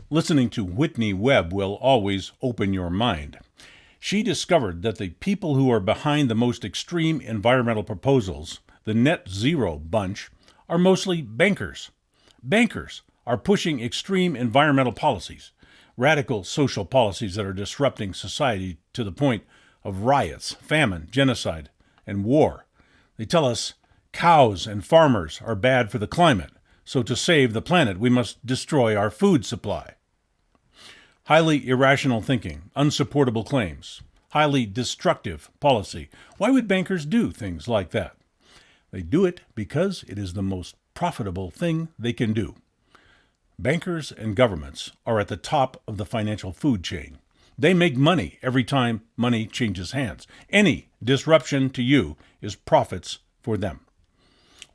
Listening to Whitney Webb will always open your mind. She discovered that the people who are behind the most extreme environmental proposals, the net zero bunch, are mostly bankers. Bankers are pushing extreme environmental policies, radical social policies that are disrupting society to the point of riots, famine, genocide, and war. They tell us cows and farmers are bad for the climate, so to save the planet, we must destroy our food supply. Highly irrational thinking, unsupportable claims, highly destructive policy. Why would bankers do things like that? They do it because it is the most profitable thing they can do. Bankers and governments are at the top of the financial food chain. They make money every time money changes hands. Any disruption to you is profits for them.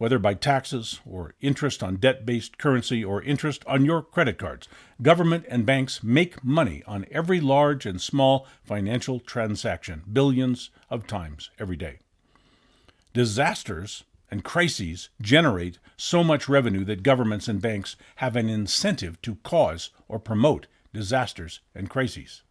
Whether by taxes or interest on debt-based currency or interest on your credit cards, government and banks make money on every large and small financial transaction, billions of times every day. Disasters and crises generate so much revenue that governments and banks have an incentive to cause or promote disasters and crises.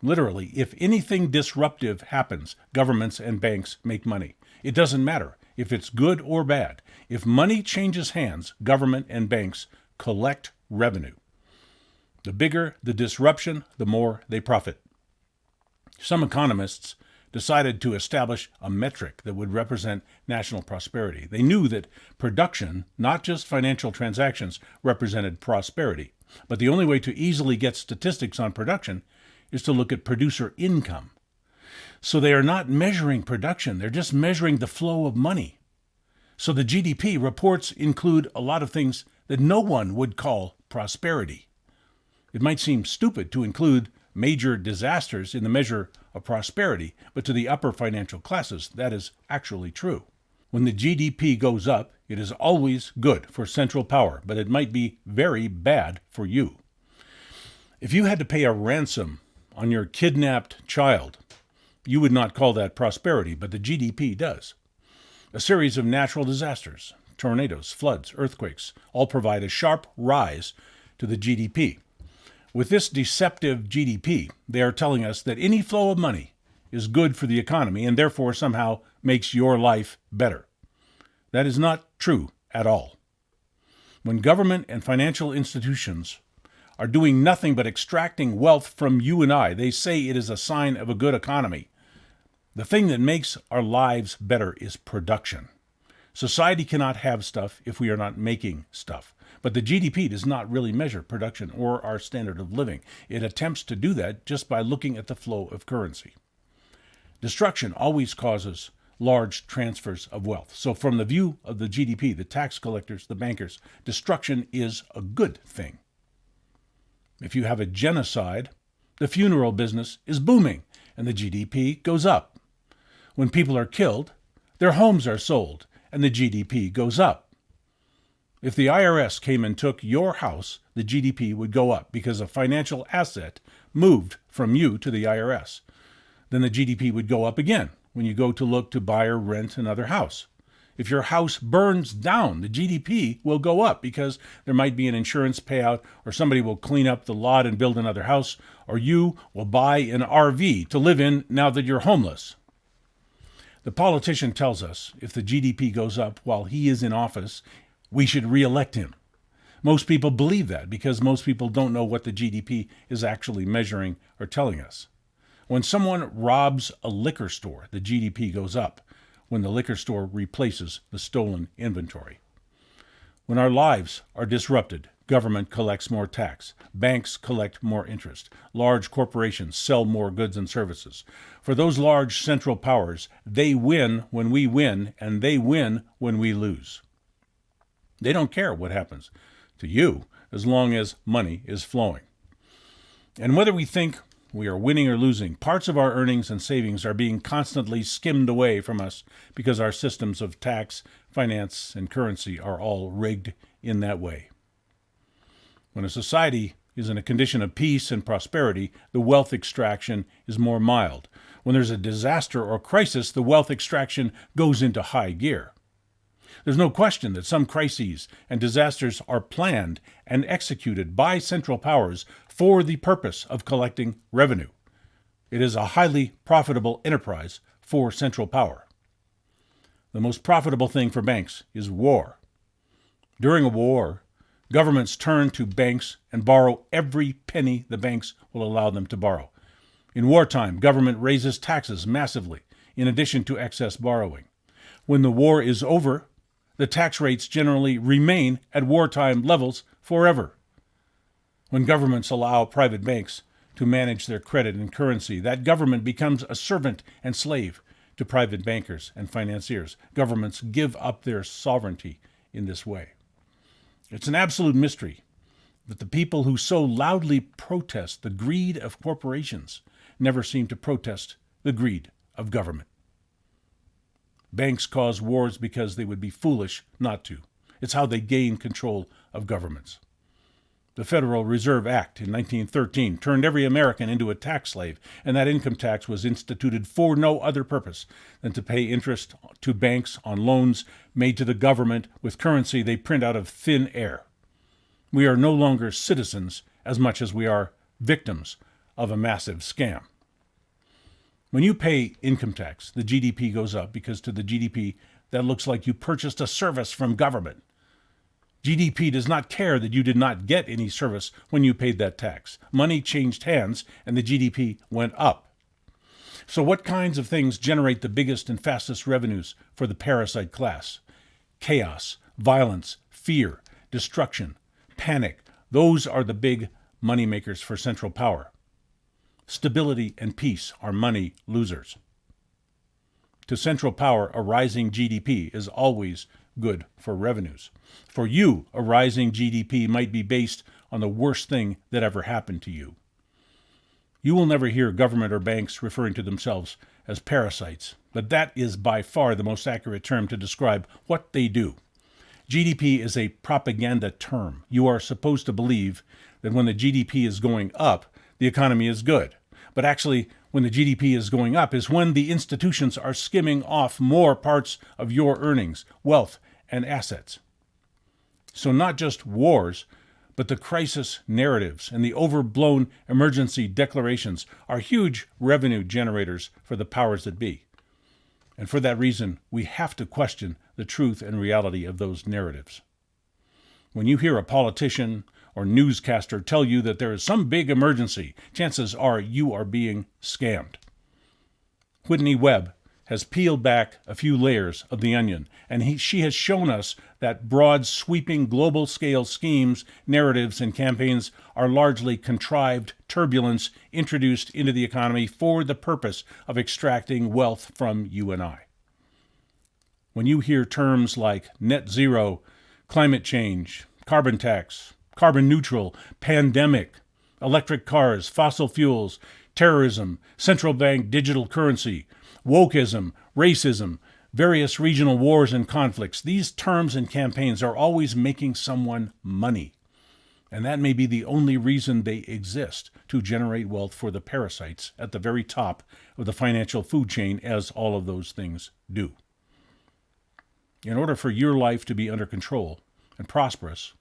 Literally, if anything disruptive happens, governments and banks make money. It doesn't matter if it's good or bad. If money changes hands, government and banks collect revenue. The bigger the disruption, the more they profit. Some economists decided to establish a metric that would represent national prosperity. They knew that production, not just financial transactions, represented prosperity. But the only way to easily get statistics on production is to look at producer income. So they are not measuring production, they're just measuring the flow of money. So the GDP reports include a lot of things that no one would call prosperity. It might seem stupid to include major disasters in the measure of prosperity, but to the upper financial classes, that is actually true. When the GDP goes up, it is always good for central power, but it might be very bad for you. If you had to pay a ransom on your kidnapped child, you would not call that prosperity, but the GDP does. A series of natural disasters, tornadoes, floods, earthquakes, all provide a sharp rise to the GDP. With this deceptive GDP, they are telling us that any flow of money is good for the economy and therefore somehow makes your life better. That is not true at all. When government and financial institutions are doing nothing but extracting wealth from you and I, they say it is a sign of a good economy. The thing that makes our lives better is production. Society cannot have stuff if we are not making stuff. But the GDP does not really measure production or our standard of living. It attempts to do that just by looking at the flow of currency. Destruction always causes large transfers of wealth. So from the view of the GDP, the tax collectors, the bankers, destruction is a good thing. If you have a genocide, the funeral business is booming and the GDP goes up. When people are killed, their homes are sold and the GDP goes up. If the IRS came and took your house, the GDP would go up because a financial asset moved from you to the IRS. Then the GDP would go up again when you go to look to buy or rent another house. If your house burns down, the GDP will go up because there might be an insurance payout, or somebody will clean up the lot and build another house, or you will buy an RV to live in now that you're homeless. The politician tells us if the GDP goes up while he is in office, we should re-elect him. Most people believe that because most people don't know what the GDP is actually measuring or telling us. When someone robs a liquor store, the GDP goes up when the liquor store replaces the stolen inventory. When our lives are disrupted, government collects more tax, banks collect more interest, large corporations sell more goods and services. For those large central powers, they win when we win, and they win when we lose. They don't care what happens to you as long as money is flowing. And whether we think we are winning or losing, parts of our earnings and savings are being constantly skimmed away from us because our systems of tax, finance, and currency are all rigged in that way. When a society is in a condition of peace and prosperity, the wealth extraction is more mild. When there's a disaster or crisis, the wealth extraction goes into high gear. There's no question that some crises and disasters are planned and executed by central powers for the purpose of collecting revenue. It is a highly profitable enterprise for central power. The most profitable thing for banks is war. During a war, governments turn to banks and borrow every penny the banks will allow them to borrow. In wartime, government raises taxes massively, in addition to excess borrowing. When the war is over, the tax rates generally remain at wartime levels forever. When governments allow private banks to manage their credit and currency, that government becomes a servant and slave to private bankers and financiers. Governments give up their sovereignty in this way. It's an absolute mystery that the people who so loudly protest the greed of corporations never seem to protest the greed of government. Banks cause wars because they would be foolish not to. It's how they gain control of governments. The Federal Reserve Act in 1913 turned every American into a tax slave, and that income tax was instituted for no other purpose than to pay interest to banks on loans made to the government with currency they print out of thin air. We are no longer citizens as much as we are victims of a massive scam. When you pay income tax, the GDP goes up because to the GDP, that looks like you purchased a service from government. GDP does not care that you did not get any service when you paid that tax. Money changed hands and the GDP went up. So what kinds of things generate the biggest and fastest revenues for the parasite class? Chaos, violence, fear, destruction, panic. Those are the big money makers for central power. Stability and peace are money losers. To central power, a rising GDP is always good for revenues. For you, a rising GDP might be based on the worst thing that ever happened to you. You will never hear government or banks referring to themselves as parasites, but that is by far the most accurate term to describe what they do. GDP is a propaganda term. You are supposed to believe that when the GDP is going up, the economy is good. But actually, when the GDP is going up is when the institutions are skimming off more parts of your earnings, wealth, and assets. So not just wars, but the crisis narratives and the overblown emergency declarations are huge revenue generators for the powers that be. And for that reason, we have to question the truth and reality of those narratives. When you hear a politician or newscaster tell you that there is some big emergency, chances are you are being scammed. Whitney Webb has peeled back a few layers of the onion, and she has shown us that broad, sweeping, global-scale schemes, narratives, and campaigns are largely contrived turbulence introduced into the economy for the purpose of extracting wealth from you and I. When you hear terms like net zero, climate change, carbon tax, carbon neutral, pandemic, electric cars, fossil fuels, terrorism, central bank digital currency, wokeism, racism, various regional wars and conflicts, these terms and campaigns are always making someone money. And that may be the only reason they exist, to generate wealth for the parasites at the very top of the financial food chain, as all of those things do. In order for your life to be under control and prosperous,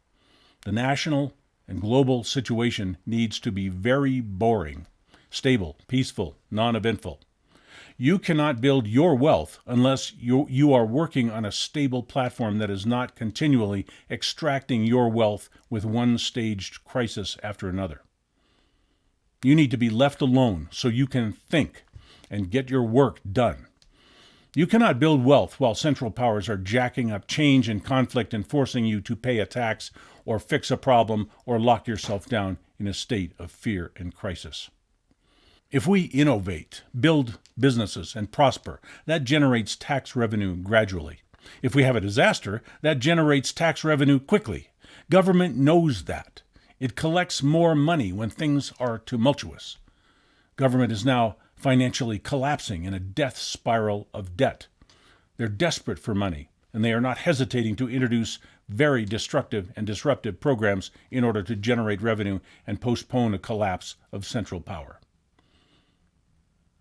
the national and global situation needs to be very boring, stable, peaceful, non-eventful. You cannot build your wealth unless you are working on a stable platform that is not continually extracting your wealth with one staged crisis after another. You need to be left alone so you can think and get your work done. You cannot build wealth while central powers are jacking up change and conflict and forcing you to pay a tax or fix a problem or lock yourself down in a state of fear and crisis. If we innovate, build businesses, and prosper, that generates tax revenue gradually. If we have a disaster, that generates tax revenue quickly. Government knows that. It collects more money when things are tumultuous. Government is now financially collapsing in a death spiral of debt. They're desperate for money, and they are not hesitating to introduce very destructive and disruptive programs in order to generate revenue and postpone a collapse of central power.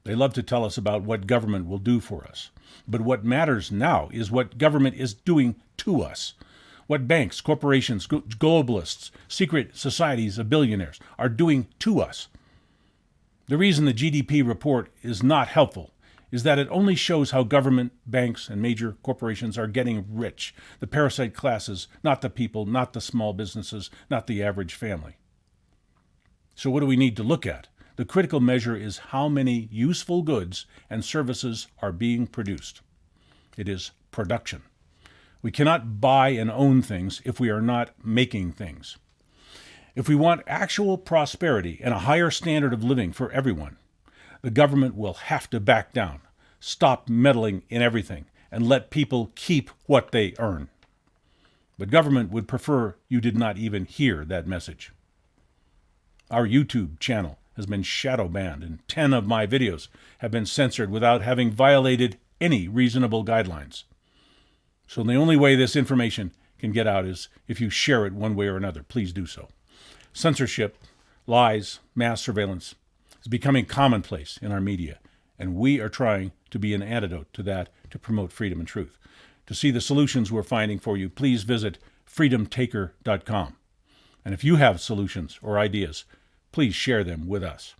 They love to tell us about what government will do for us. But what matters now is what government is doing to us. What banks, corporations, globalists, secret societies of billionaires are doing to us. The reason the GDP report is not helpful is that it only shows how government, banks, and major corporations are getting rich. The parasite classes, not the people, not the small businesses, not the average family. So what do we need to look at? The critical measure is how many useful goods and services are being produced. It is production. We cannot buy and own things if we are not making things. If we want actual prosperity and a higher standard of living for everyone, the government will have to back down, stop meddling in everything, and let people keep what they earn. But government would prefer you did not even hear that message. Our YouTube channel has been shadow banned, and 10 of my videos have been censored without having violated any reasonable guidelines. So the only way this information can get out is if you share it one way or another. Please do so. Censorship, lies, mass surveillance is becoming commonplace in our media, and we are trying to be an antidote to that to promote freedom and truth. To see the solutions we're finding for you, please visit freedomtaker.com. And if you have solutions or ideas, please share them with us.